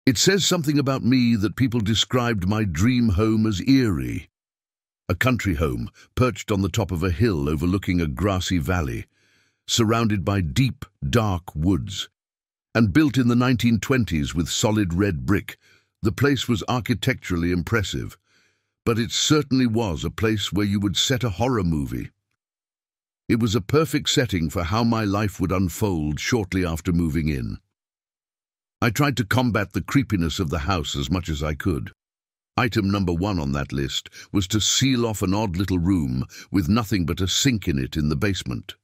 It says something about me that people described my dream home as eerie. A country home perched on the top of a hill overlooking a grassy valley, surrounded by deep, dark woods. And built in the 1920s with solid red brick, the place was architecturally impressive. But it certainly was a place where you would set a horror movie. It was a perfect setting for how my life would unfold shortly after moving in. I tried to combat the creepiness of the house as much as I could. Item number 1 on that list was to seal off an odd little room with nothing but a sink in it in the basement.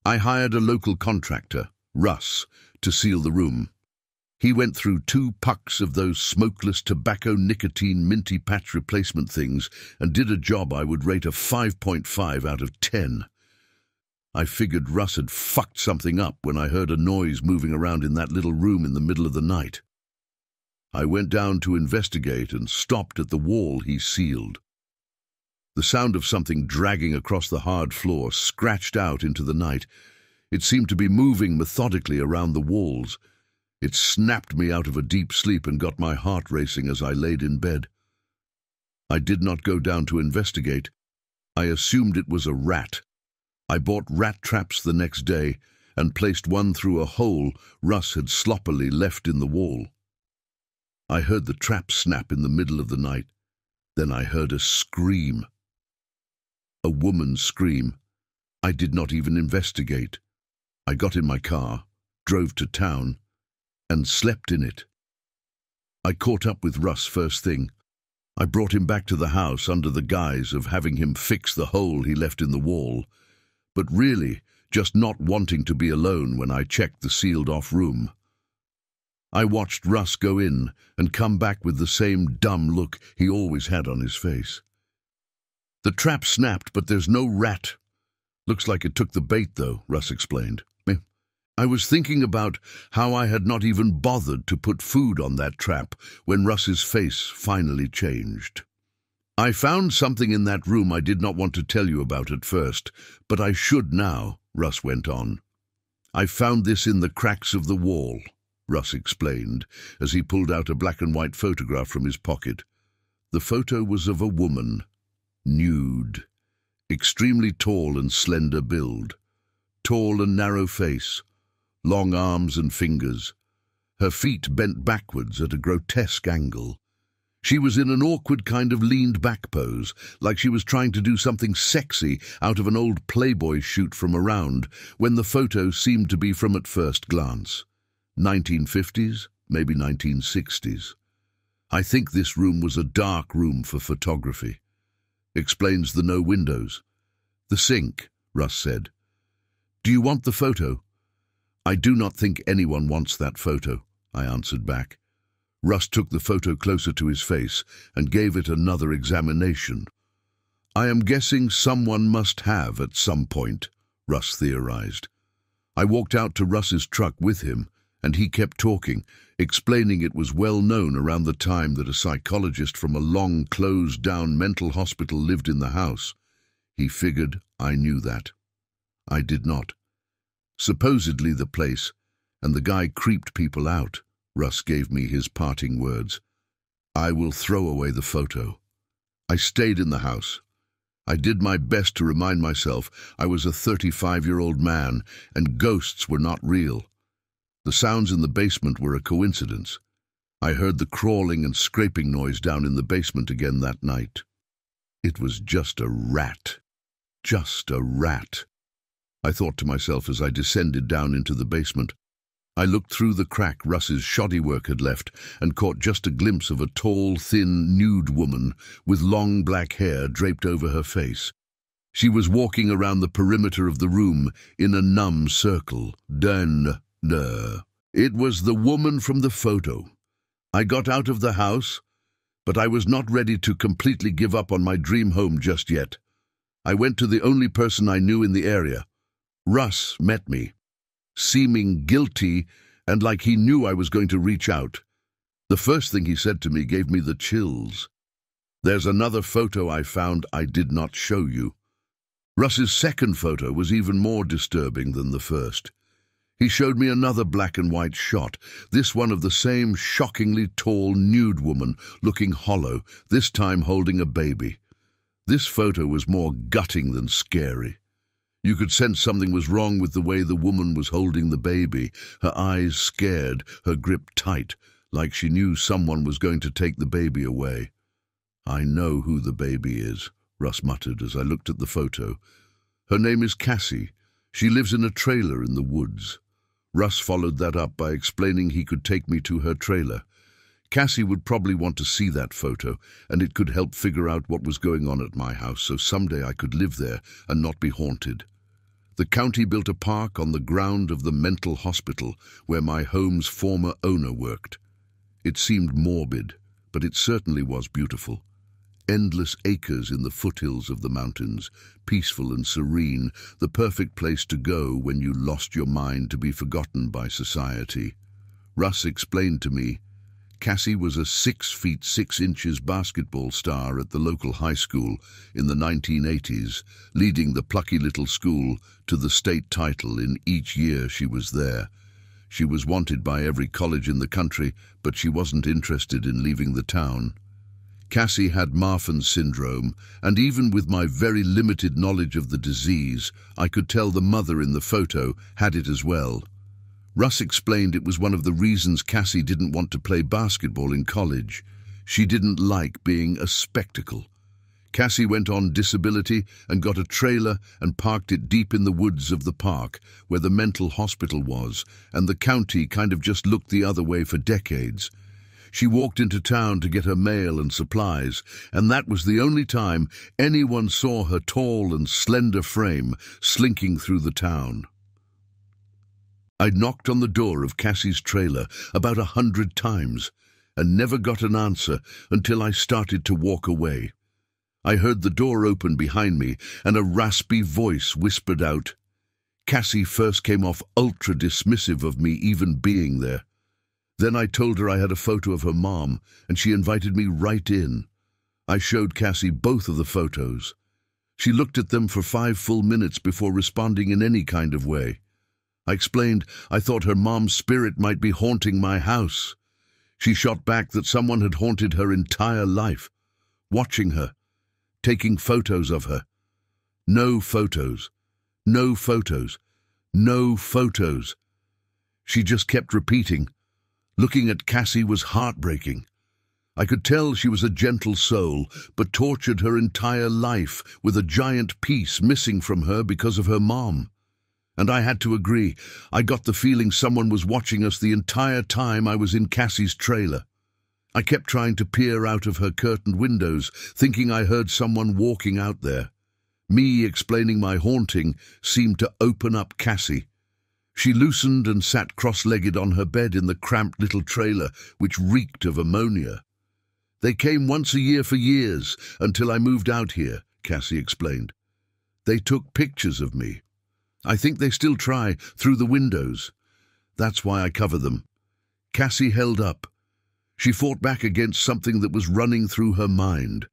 I hired a local contractor, Russ, to seal the room. He went through 2 pucks of those smokeless tobacco nicotine minty patch replacement things and did a job I would rate a 5.5 out of 10. I figured Russ had fucked something up when I heard a noise moving around in that little room in the middle of the night. I went down to investigate and stopped at the wall he sealed. The sound of something dragging across the hard floor scratched out into the night. It seemed to be moving methodically around the walls. It snapped me out of a deep sleep and got my heart racing as I laid in bed. I did not go down to investigate. I assumed it was a rat. I bought rat traps the next day and placed one through a hole Russ had sloppily left in the wall. I heard the trap snap in the middle of the night. Then I heard a scream. A woman's scream. I did not even investigate. I got in my car, drove to town, and slept in it. I caught up with Russ first thing. I brought him back to the house under the guise of having him fix the hole he left in the wall, but really just not wanting to be alone when I checked the sealed-off room. I watched Russ go in and come back with the same dumb look he always had on his face. The trap snapped, but there's no rat. Looks like it took the bait, though, Russ explained. I was thinking about how I had not even bothered to put food on that trap when Russ's face finally changed. I found something in that room I did not want to tell you about at first, but I should now, Russ went on. I found this in the cracks of the wall, Russ explained, as he pulled out a black and white photograph from his pocket. The photo was of a woman, nude, extremely tall and slender build, tall and narrow face, long arms and fingers, her feet bent backwards at a grotesque angle. She was in an awkward kind of leaned-back pose, like she was trying to do something sexy out of an old Playboy shoot from around, when the photo seemed to be from at first glance. 1950s, maybe 1960s. I think this room was a dark room for photography. Explains the no windows. The sink, Russ said. Do you want the photo? I do not think anyone wants that photo, I answered back. Russ took the photo closer to his face and gave it another examination. I am guessing someone must have at some point, Russ theorized. I walked out to Russ's truck with him, and he kept talking, explaining it was well known around the time that a psychologist from a long closed-down mental hospital lived in the house. He figured I knew that. I did not. Supposedly the place, and the guy creeped people out. Russ gave me his parting words. I will throw away the photo. I stayed in the house. I did my best to remind myself I was a 35-year-old man and ghosts were not real. The sounds in the basement were a coincidence. I heard the crawling and scraping noise down in the basement again that night. It was just a rat. Just a rat. I thought to myself as I descended down into the basement. I looked through the crack Russ's shoddy work had left and caught just a glimpse of a tall, thin, nude woman with long black hair draped over her face. She was walking around the perimeter of the room in a numb circle. It was the woman from the photo. I got out of the house, but I was not ready to completely give up on my dream home just yet. I went to the only person I knew in the area. Russ met me, seeming guilty and like he knew I was going to reach out. The first thing he said to me gave me the chills. There's another photo I found I did not show you. Russ's second photo was even more disturbing than the first. He showed me another black and white shot, this one of the same shockingly tall nude woman, looking hollow, this time holding a baby. This photo was more gutting than scary. You could sense something was wrong with the way the woman was holding the baby, her eyes scared, her grip tight, like she knew someone was going to take the baby away. "I know who the baby is," Russ muttered as I looked at the photo. "Her name is Cassie. She lives in a trailer in the woods." Russ followed that up by explaining he could take me to her trailer. Cassie would probably want to see that photo, and it could help figure out what was going on at my house so someday I could live there and not be haunted. The county built a park on the ground of the mental hospital where my home's former owner worked. It seemed morbid, but it certainly was beautiful. Endless acres in the foothills of the mountains, peaceful and serene, the perfect place to go when you lost your mind to be forgotten by society. Russ explained to me, Cassie was a 6 feet 6 inches basketball star at the local high school in the 1980s, leading the plucky little school to the state title in each year she was there. She was wanted by every college in the country, but she wasn't interested in leaving the town. Cassie had Marfan's syndrome, and even with my very limited knowledge of the disease, I could tell the mother in the photo had it as well. Russ explained it was one of the reasons Cassie didn't want to play basketball in college. She didn't like being a spectacle. Cassie went on disability and got a trailer and parked it deep in the woods of the park, where the mental hospital was, and the county kind of just looked the other way for decades. She walked into town to get her mail and supplies, and that was the only time anyone saw her tall and slender frame slinking through the town. I knocked on the door of Cassie's trailer about 100 times, and never got an answer until I started to walk away. I heard the door open behind me, and a raspy voice whispered out. Cassie first came off ultra dismissive of me even being there. Then I told her I had a photo of her mom, and she invited me right in. I showed Cassie both of the photos. She looked at them for 5 full minutes before responding in any kind of way. I explained I thought her mom's spirit might be haunting my house. She shot back that someone had haunted her entire life, watching her, taking photos of her. No photos, no photos, no photos. She just kept repeating. Looking at Cassie was heartbreaking. I could tell she was a gentle soul, but tortured her entire life with a giant piece missing from her because of her mom. And I had to agree. I got the feeling someone was watching us the entire time I was in Cassie's trailer. I kept trying to peer out of her curtained windows, thinking I heard someone walking out there. Me explaining my haunting seemed to open up Cassie. She loosened and sat cross-legged on her bed in the cramped little trailer, which reeked of ammonia. They came once a year for years, until I moved out here, Cassie explained. They took pictures of me. I think they still try, through the windows. That's why I cover them. Cassie held up. She fought back against something that was running through her mind.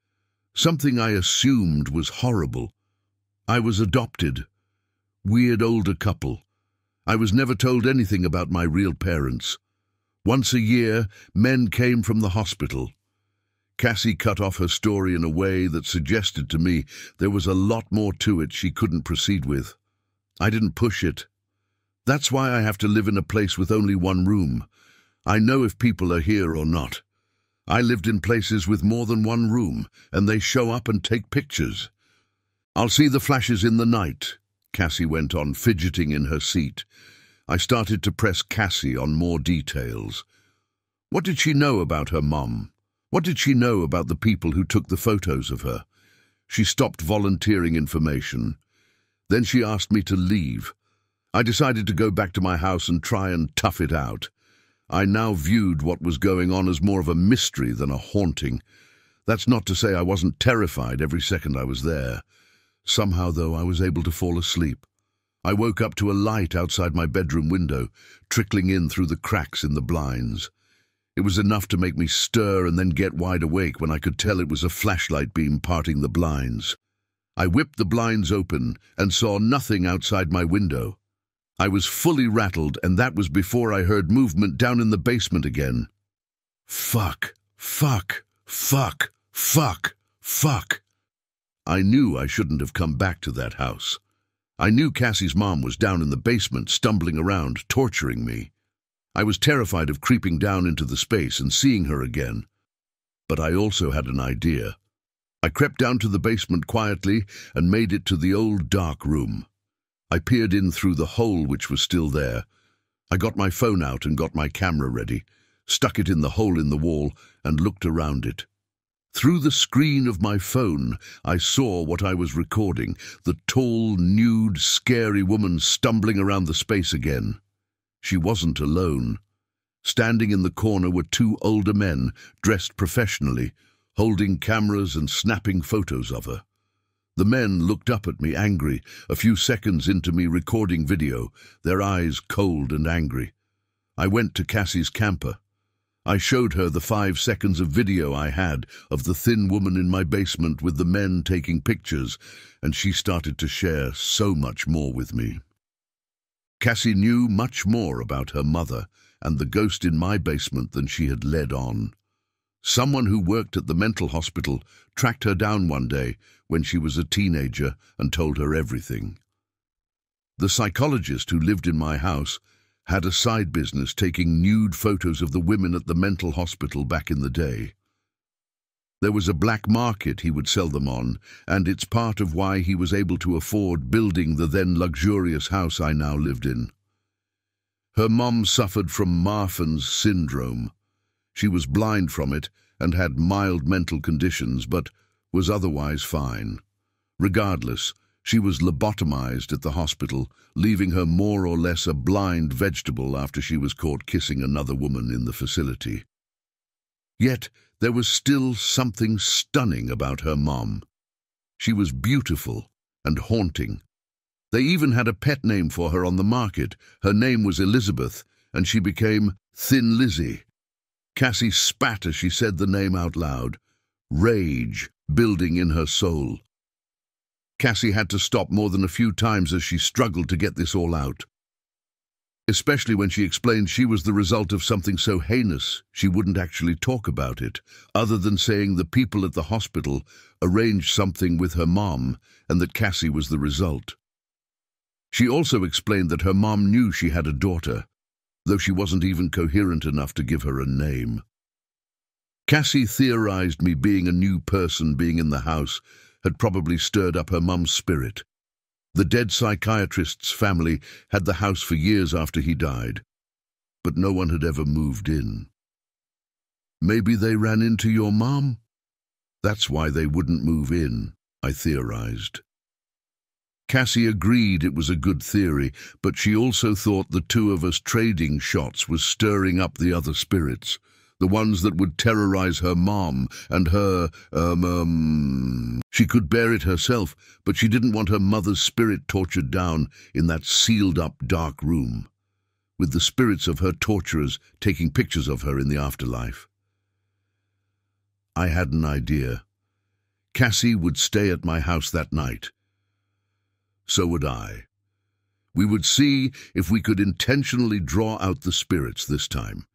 Something I assumed was horrible. I was adopted. Weird older couple. I was never told anything about my real parents. Once a year, men came from the hospital. Cassie cut off her story in a way that suggested to me there was a lot more to it she couldn't proceed with. I didn't push it. That's why I have to live in a place with only one room. I know if people are here or not. I lived in places with more than one room, and they show up and take pictures. I'll see the flashes in the night, Cassie went on, fidgeting in her seat. I started to press Cassie on more details. What did she know about her mom? What did she know about the people who took the photos of her? She stopped volunteering information. Then she asked me to leave. I decided to go back to my house and try and tough it out. I now viewed what was going on as more of a mystery than a haunting. That's not to say I wasn't terrified every second I was there. Somehow, though, I was able to fall asleep. I woke up to a light outside my bedroom window, trickling in through the cracks in the blinds. It was enough to make me stir and then get wide awake when I could tell it was a flashlight beam parting the blinds. I whipped the blinds open and saw nothing outside my window. I was fully rattled, and that was before I heard movement down in the basement again. Fuck, fuck, fuck, fuck, fuck. I knew I shouldn't have come back to that house. I knew Cassie's mom was down in the basement, stumbling around, torturing me. I was terrified of creeping down into the space and seeing her again. But I also had an idea. I crept down to the basement quietly and made it to the old dark room. I peered in through the hole which was still there. I got my phone out and got my camera ready, stuck it in the hole in the wall and looked around it. Through the screen of my phone, I saw what I was recording, the tall, nude, scary woman stumbling around the space again. She wasn't alone. Standing in the corner were two older men, dressed professionally, holding cameras and snapping photos of her. The men looked up at me angry, a few seconds into me recording video, their eyes cold and angry. I went to Cassie's camper. I showed her the 5 seconds of video I had of the thin woman in my basement with the men taking pictures, and she started to share so much more with me. Cassie knew much more about her mother and the ghost in my basement than she had led on. Someone who worked at the mental hospital tracked her down one day when she was a teenager and told her everything. The psychologist who lived in my house had a side business taking nude photos of the women at the mental hospital back in the day. There was a black market he would sell them on, and it's part of why he was able to afford building the then luxurious house I now lived in. Her mom suffered from Marfan's syndrome. She was blind from it and had mild mental conditions, but was otherwise fine. Regardless, she was lobotomized at the hospital, leaving her more or less a blind vegetable after she was caught kissing another woman in the facility. Yet there was still something stunning about her mom. She was beautiful and haunting. They even had a pet name for her on the market. Her name was Elizabeth, and she became Thin Lizzie. Cassie spat as she said the name out loud, rage building in her soul. Cassie had to stop more than a few times as she struggled to get this all out. Especially when she explained she was the result of something so heinous she wouldn't actually talk about it, other than saying the people at the hospital arranged something with her mom and that Cassie was the result. She also explained that her mom knew she had a daughter, though she wasn't even coherent enough to give her a name. Cassie theorized me being a new person being in the house had probably stirred up her mum's spirit. The dead psychiatrist's family had the house for years after he died, but no one had ever moved in. Maybe they ran into your mom? That's why they wouldn't move in, I theorized. Cassie agreed it was a good theory, but she also thought the two of us trading shots was stirring up the other spirits, the ones that would terrorize her mom and her, She could bear it herself, but she didn't want her mother's spirit tortured down in that sealed-up dark room, with the spirits of her torturers taking pictures of her in the afterlife. I had an idea. Cassie would stay at my house that night. So would I. We would see if we could intentionally draw out the spirits this time.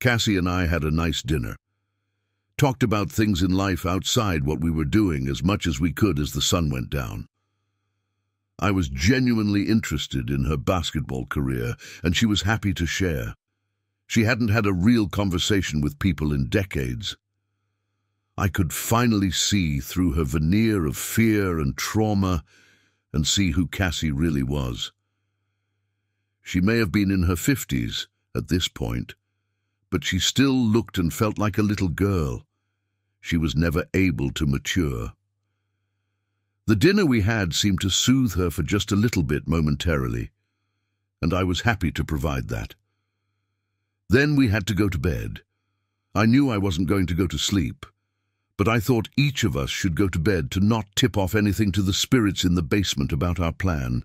Cassie and I had a nice dinner. Talked about things in life outside what we were doing as much as we could as the sun went down. I was genuinely interested in her basketball career, and she was happy to share. She hadn't had a real conversation with people in decades. I could finally see through her veneer of fear and trauma and see who Cassie really was. She may have been in her 50s at this point, but she still looked and felt like a little girl. She was never able to mature. The dinner we had seemed to soothe her for just a little bit momentarily, and I was happy to provide that. Then we had to go to bed. I knew I wasn't going to go to sleep, but I thought each of us should go to bed to not tip off anything to the spirits in the basement about our plan,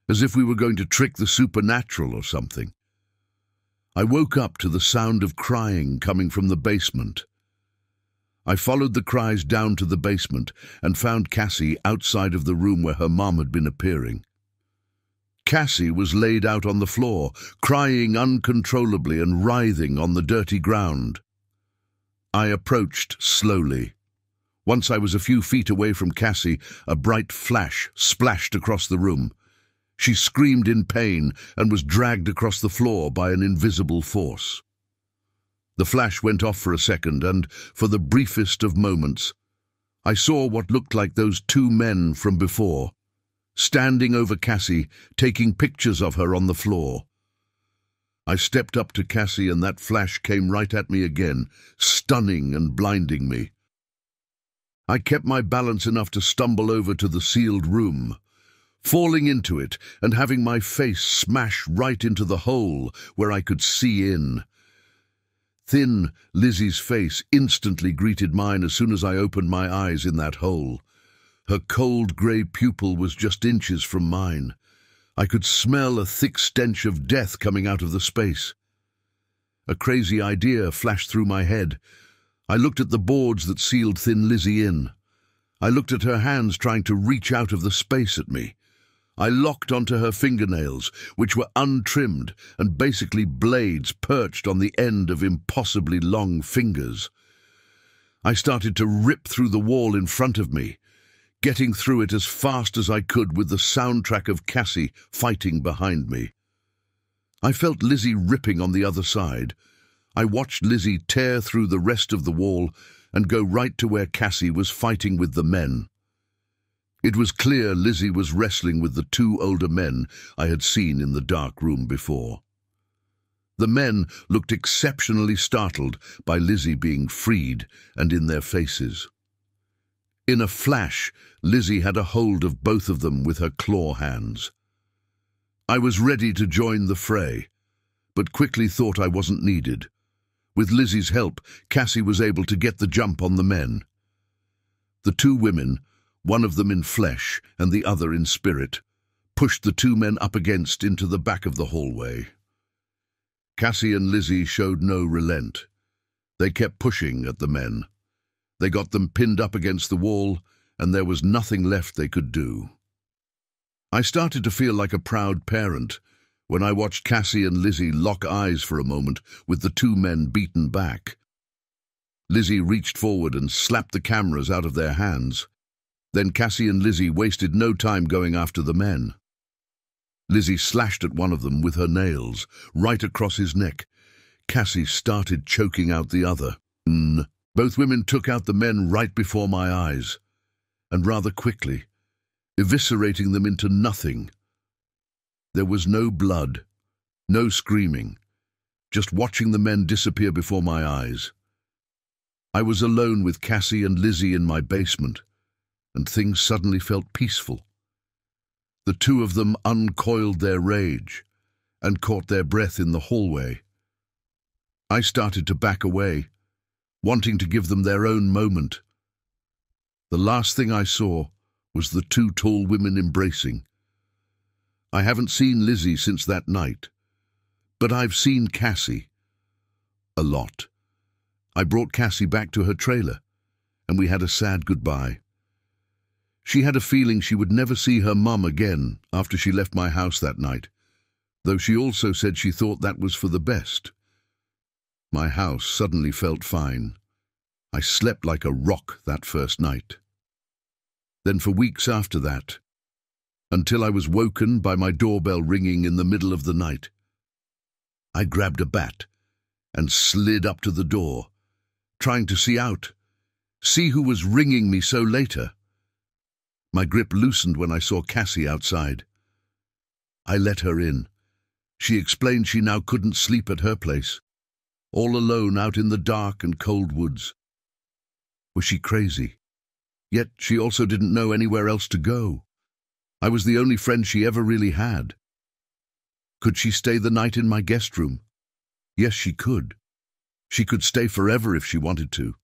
as if we were going to trick the supernatural or something. I woke up to the sound of crying coming from the basement. I followed the cries down to the basement and found Cassie outside of the room where her mom had been appearing. Cassie was laid out on the floor, crying uncontrollably and writhing on the dirty ground. I approached slowly. Once I was a few feet away from Cassie, a bright flash splashed across the room. She screamed in pain and was dragged across the floor by an invisible force. The flash went off for a second, and, for the briefest of moments, I saw what looked like those two men from before, standing over Cassie, taking pictures of her on the floor. I stepped up to Cassie, and that flash came right at me again, stunning and blinding me. I kept my balance enough to stumble over to the sealed room, falling into it and having my face smash right into the hole where I could see in. Thin Lizzie's face instantly greeted mine as soon as I opened my eyes in that hole. Her cold grey pupil was just inches from mine. I could smell a thick stench of death coming out of the space. A crazy idea flashed through my head. I looked at the boards that sealed Thin Lizzie in. I looked at her hands trying to reach out of the space at me. I locked onto her fingernails, which were untrimmed and basically blades perched on the end of impossibly long fingers. I started to rip through the wall in front of me, getting through it as fast as I could with the soundtrack of Cassie fighting behind me. I felt Lizzie ripping on the other side. I watched Lizzie tear through the rest of the wall and go right to where Cassie was fighting with the men. It was clear Lizzie was wrestling with the two older men I had seen in the dark room before. The men looked exceptionally startled by Lizzie being freed and in their faces. In a flash, Lizzie had a hold of both of them with her claw hands. I was ready to join the fray, but quickly thought I wasn't needed. With Lizzie's help, Cassie was able to get the jump on the men. The two women, one of them in flesh and the other in spirit, pushed the two men up against into the back of the hallway. Cassie and Lizzie showed no relent. They kept pushing at the men. They got them pinned up against the wall, and there was nothing left they could do. I started to feel like a proud parent when I watched Cassie and Lizzie lock eyes for a moment with the two men beaten back. Lizzie reached forward and slapped the cameras out of their hands. Then Cassie and Lizzie wasted no time going after the men. Lizzie slashed at one of them with her nails, right across his neck. Cassie started choking out the other. Both women took out the men right before my eyes, and rather quickly, eviscerating them into nothing. There was no blood, no screaming, just watching the men disappear before my eyes. I was alone with Cassie and Lizzie in my basement, and things suddenly felt peaceful. The two of them uncoiled their rage and caught their breath in the hallway. I started to back away, wanting to give them their own moment. The last thing I saw was the two tall women embracing. I haven't seen Lizzie since that night, but I've seen Cassie. A lot. I brought Cassie back to her trailer, and we had a sad goodbye. She had a feeling she would never see her mum again after she left my house that night, though she also said she thought that was for the best. My house suddenly felt fine. I slept like a rock that first night. Then for weeks after that, until I was woken by my doorbell ringing in the middle of the night, I grabbed a bat and slid up to the door, trying to see out, see who was ringing me so later. My grip loosened when I saw Cassie outside. I let her in. She explained she now couldn't sleep at her place, all alone out in the dark and cold woods. Was she crazy? Yet she also didn't know anywhere else to go. I was the only friend she ever really had. Could she stay the night in my guest room? Yes, she could. She could stay forever if she wanted to.